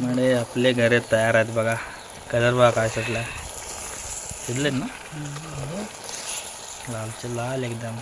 म्हणजे आपले घरे तयार आहेत बघा. कलर बघा काय सुटला. शिजले ना लालचे लाल एकदम.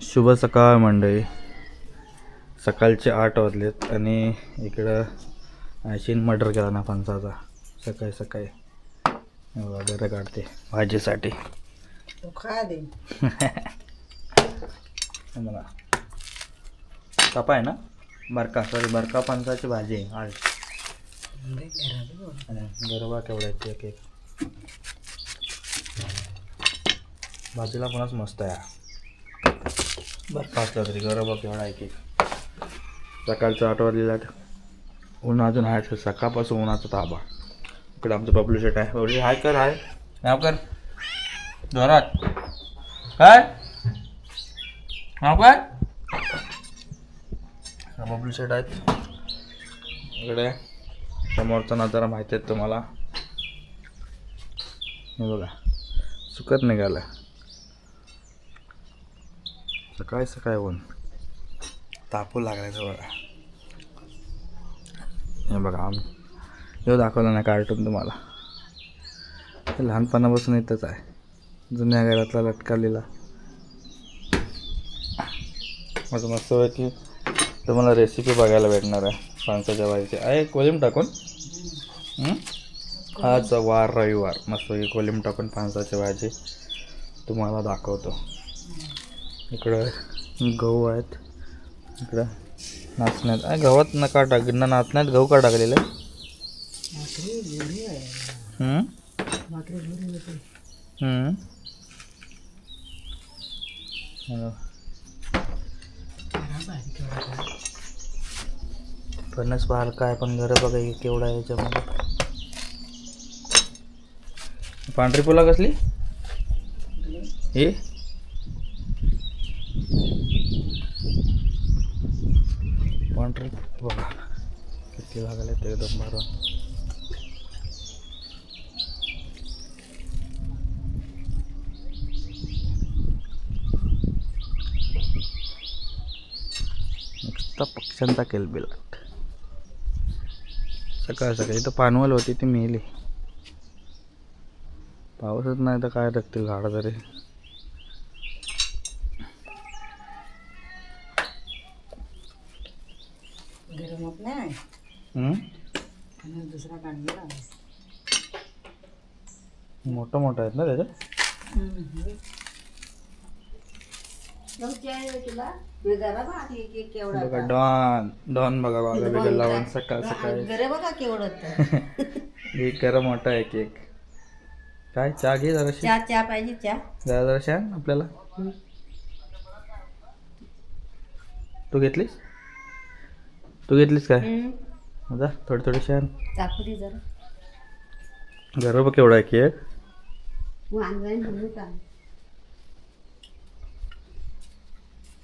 शुभ सकाळ मंडळी. सकाळचे 8 वाजलेत आणि इकडं आयशीन मर्डर केला ना फणसाचा सकाळी सकाळी. वगैरे काढते भाजीसाठी. खा दे मला कापा आहे ना बरका बरका फणसाची भाजी आहे आज. गरबा केवढा आहे एक एक भाजीला पणच मस्त आहे. बरका असला तरी गरबा केवढा आहे की. सकाळचं 8 वाजलेला ऊन अजून आहे. सकाळपासून उन्हाचा ताबा. इकडे आमचं बबलू शेट आहे. बबलू हाय कर हाय नाव कर जोरात. काय नाव काय बबलू शेट आहेत. इकडे समोरचा नजारा माहिती आहे तुम्हाला. हे बघा सुकत निघालं सकाळी सकाळी ऊन तापू लागलाय बघा. हे बघा हे दाखवलं नाही कार्टून तुम्हाला. हे लहानपणापासून इथंच आहे जुन्या घरातला लटकवलेला. माझं मस्त आहे की तुम्हाला रेसिपी बघायला भेटणार आहे फणसाच्या भाजीची. आहे कोलिम टाकून आज वार रविवार मस्त कोलिम टाकून फणसाची भाजी तुम्हाला दाखवतो. इकडं गहू आहेत. इकडं नाचण्यात आहे. गव्हात नका टाक नाचण्यात गहू का टाकलेले. फणस बाहेर काय पण घर बघा केवढा आहे याच्यामध्ये. पांढरी फुला कसली हे पांढरी बघा किती लागले ते एकदम भरून. नुसता पक्ष्यांचा केलबिलाट. सकाळ सकाळी इथं पानवल होती ती मेली. पाऊसच नाही तर काय टाकतील झाडं तरी. गरम होत नाही दुसरा काढला मोठं मोठं आहेत ना त्याच्यात. बघा डॉन डॉन बघा बागा बिगा लावून सकाळ सकाळी. बघा केवढं एक गरम मोठा एक एक. काय चहा घे जराशी. चहा पाहिजे चहा जराशी आण आपल्याला. तू घेतलीस काय जा थोडी थोडीशी आण. टाकू दे जरा. गरम केवढा आहे की एक.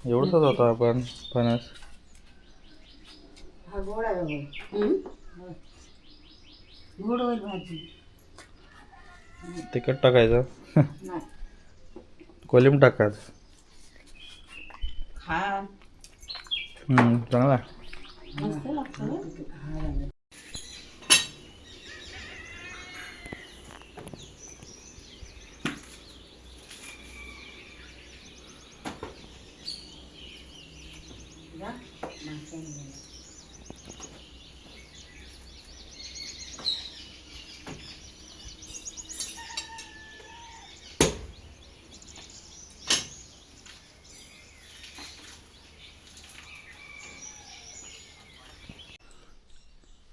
एवढंच होता आपण फणस. हा गोड आहे गोड होईल भाजी. तिखट टाकायचं नाही कोलिम टाकायचं. खा चांगला मस्त लागतं.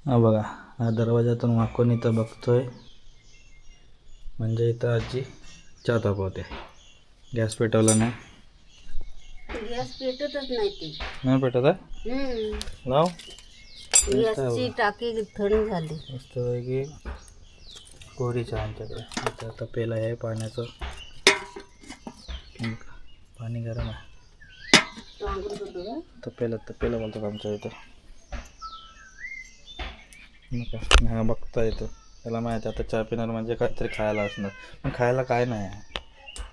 हा बघा हा दरवाजातून वाकून इथं बघतोय म्हणजे इथं आजी चहा तापवते. गॅस पेटवला नाही. गॅस पेटतच नाही ते. नाही पेटत आहे. लाव गॅसची टाकी थंड झाली. मस्त पैकी पोरीच्या आमच्याकडे इथं आता पेला आहे पाण्याचं. पाणी गरम आहे. तो अंघोळ करतो का? तपेला बोलतात आमच्या इथं. मग काय हा बघता येतं. त्याला माहिती आता चहा पिणार म्हणजे काहीतरी खायला असणार. पण खायला काय नाही आहे.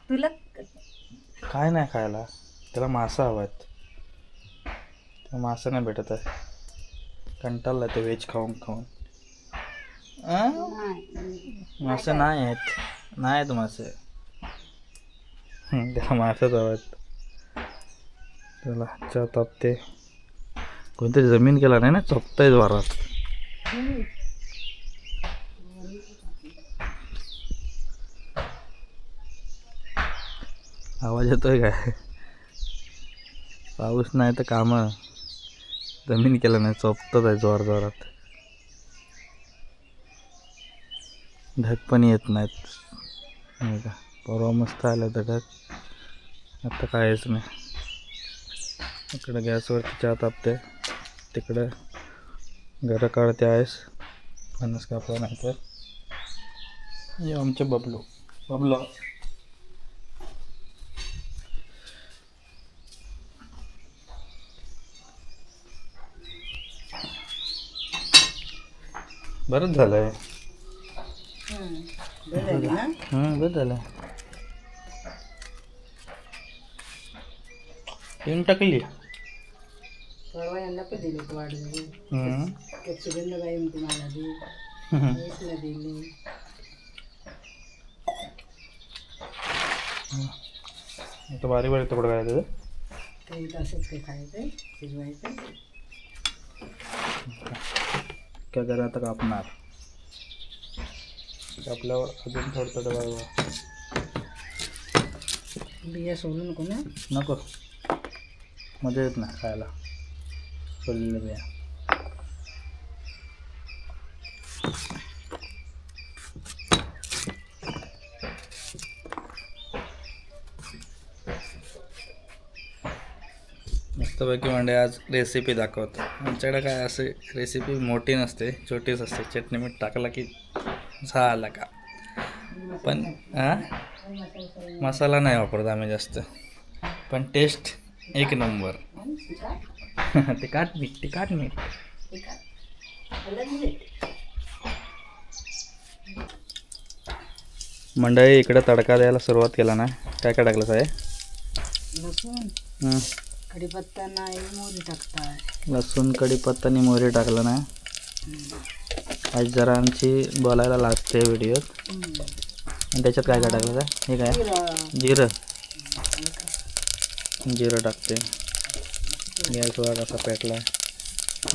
तुला काय नाही खायला. त्याला मासा हवा आहेत. त्याला मासा नाही भेटत आहे. कंटाळला ते व्हेज खाऊन खाऊन. मासे नाही आहेत मासे. त्याला मासेच हवा आहेत. त्याला चहा तापते. कोणतरी जमीन केला नाही ना, चोपताय वारात. आवाज येतोय काय? पाऊस नाही तर कामं. जमीन केलं नाही, चोपतच आहे जोरात. ढग पण येत नाहीत. नाही का, परवा मस्त आलं तर ढग. आता कायच नाही. इकडं गॅसवरती चहा तापते. तिकडं घरं काढते आहेस. फणस कापला नाही तर हे आमचे बबलू. बरंच झालंय. बरं झालं. येऊन टाकली. परवा यांना पण दिले वाढून सुगंधबाई म्हणते मला दे. दिली. आता बारीक तुकडं काय त्याचं काही तसंच काही खायचं शिजवायचं. काय करा आता कापणार. कापल्यावर अजून थोडं बाबा. बिया सोडू नको ना. नको, मजा येत नाही खायला सोडलेल्या बिया. मस्तपैकी म्हणजे आज रेसिपी दाखवतो. आमच्याकडे काय असे रेसिपी मोठी नसते, छोटीच असते. चटणी मीठ टाकला की झाला का. पण मसाला नाही वापरत आम्ही जास्त. पण टेस्ट एक नंबर. तिखट मीठ. मंडळी इकडे तडका द्यायला सुरुवात केला ना. काय काय टाकलं साहेब? लसूण, कढीपत्ता नाही, मोहरी टाकताय. लसूण, कढीपत्ता आणि मोहरी टाकलं ना. आज जरा आमची बोलायला लागते व्हिडिओत. आणि त्याच्यात काय काय टाकलं काय? हे काय? जिरं टाकते. गॅस वर असा पेटला.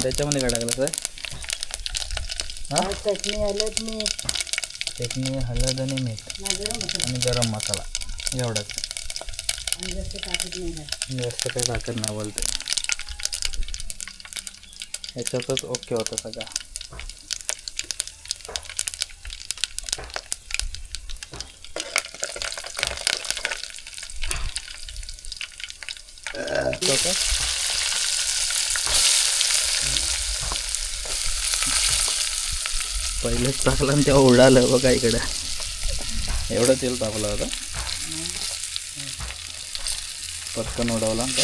त्याच्यामध्ये काय टाकलं सर? चटणी, हळद आणि मीठ आणि गरम मसाला एवढंच. जास्त काही टाकत नाही बोलते. ह्याच्यातच ओके होतं सगळं. पहिलेच टाकलं आणि तेव्हा उडालं बघा इकडं. एवढं तेल टाकलं होतं. पटकन उडवला का.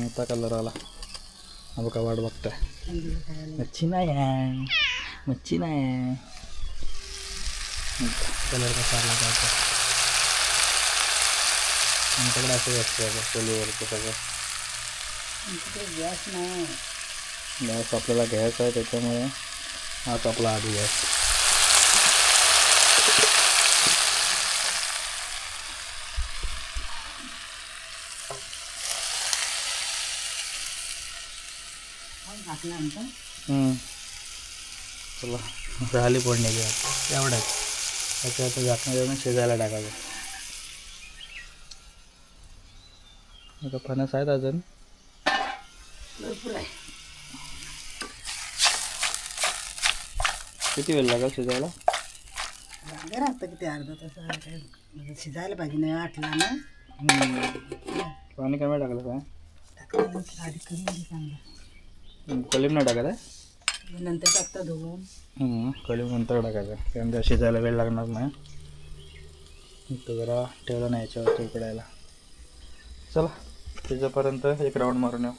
आता कलर आला. हा बघा वाट बघताय. मच्छी नाही आहे. कलर कसा आला काय आमच्याकडे असं असतं चुलीवरचं सगळं. गॅस नाही. गॅस आपल्याला घ्यायचा आहे त्याच्यामुळे हाच आपला आधी गॅस. चला झाली फोडणी घ्या एवढंच. त्याच्यात झाकण देऊन शिजायला टाकायचं. आता फणस आहेत अजून. भरपूर आहे. किती वेळ लागेल शिजायला? लागेल आता किती अर्धा तास काय म्हणजे शिजायला पाहिजे नाही आटला ना. पाणी कमी टाकलं काय? टाकल्यानंतर आधी करून घे चांगला. कलीम नाही टाकत आहे? नंतर टाकता धुवून. कलीम नंतर टाकायचं कारण त्या शिजायला वेळ लागणार नाही. तो जरा ठेवला नाही याच्यावरती उकडायला. चला त्याच्यापर्यंत एक राऊंड मारून येऊ.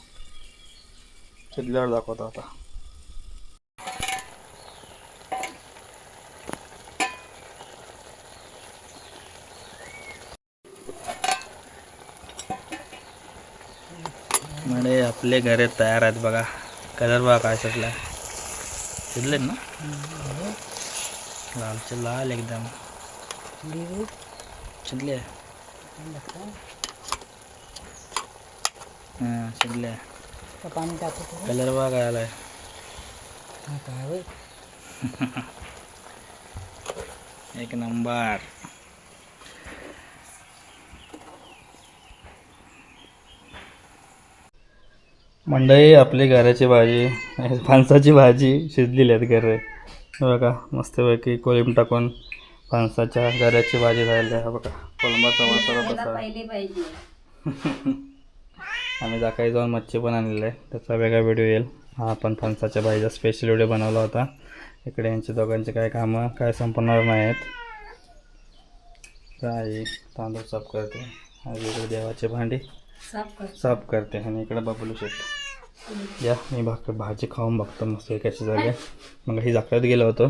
शिजल्यावर दाखवतो आता. म्हणजे आपले घरे तयार आहेत बघा. कलर बघा काय सुटला. शिजलेत ना? लालचे लाल एकदम शिजले. हां शिजले. पाणी टाकतो कलर बघा काय आलाय. काय होय. एक नंबर. मंडई आपली घराची भाजी फणसाची भाजी शिजलेली आहेत घरे बघा. मस्तपैकी कोलिंब टाकून फणसाच्या घराची भाजी झालेली आहे बघा. कोलंबाचा मसाला तसा. आम्ही जाकाई जाऊन मच्छी पण आणलेलं आहे. त्याचा वेगळा व्हिडिओ येईल. हा आपण फणसाच्या भाजीचा स्पेशल व्हिडिओ बनवला होता. इकडे यांची दोघांची काय कामं काय संपणार नाही आहेत. काय तांदूळ साफ करते आणि इकडे देवाची भांडी साफ करते आणि इकडे बबलू शेट. या मी भाजी खाऊन बघतो मस्त कशी झाली. मग ही जाकळत गेलो होतो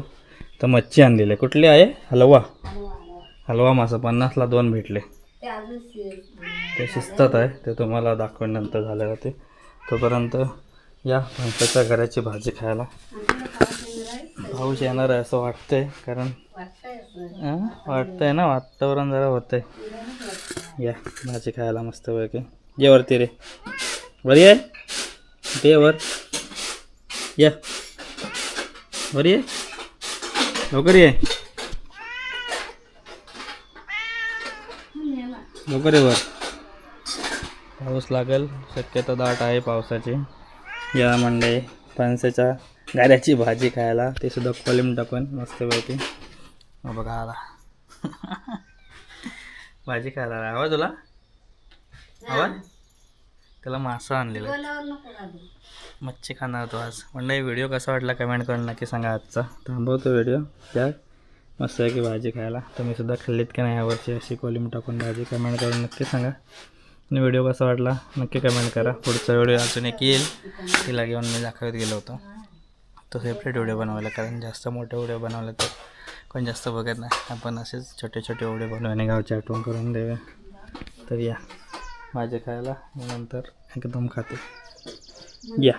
तर मच्छी आणलेली आहे. कुठली आहे? हलवा मासा 50ला 2 भेटले. ते शिजतात आहे ते तुम्हाला दाखवून नंतर झाले होते. तोपर्यंत या फणसाच्या घराची भाजी खायला. पाऊस येणार आहे असं वाटतंय कारण वाटतंय ना वातावरण जरा होतंय. या भाजी खायला मस्त पैकी. ये वरती रे वर ये ते वर या वर ये लवकर ये लवकर ये वर. पाऊस लागेल शक्यता दाट आहे पावसाची. या मंडई फणसाच्या गाऱ्याची भाजी खायला ते सुद्धा कोलिंब टाकून मस्तपैकी. बघा आला भाजी खायला आवाज तुला आवाज. त्याला मासा आणलेला मच्छी खाणार होतो आज. मंडई व्हिडिओ कसा वाटला कमेंट करून नक्की सांगा. आजचा थांबवतो व्हिडिओ त्या मस्त आहे की भाजी खायला. तुम्ही सुद्धा खाल्लीत की नाही यावरची अशी कोलिंब टाकून भाजी कमेंट करून नक्की सांगा. आणि व्हिडिओ कसा वाटला नक्की कमेंट करा. पुढचा व्हिडिओ अजून एक येईल तिला घेऊन मी दाखवत गेलो होतो. तो सेपरेट व्हिडिओ बनवायला कारण जास्त मोठे व्हिडिओ बनवले तर कोण जास्त बघत नाही. आपण असेच छोटे छोटे व्हिडिओ बनवून गावची आठवण करून देऊया. तर या भाजी खायला नंतर एकदम खाते. या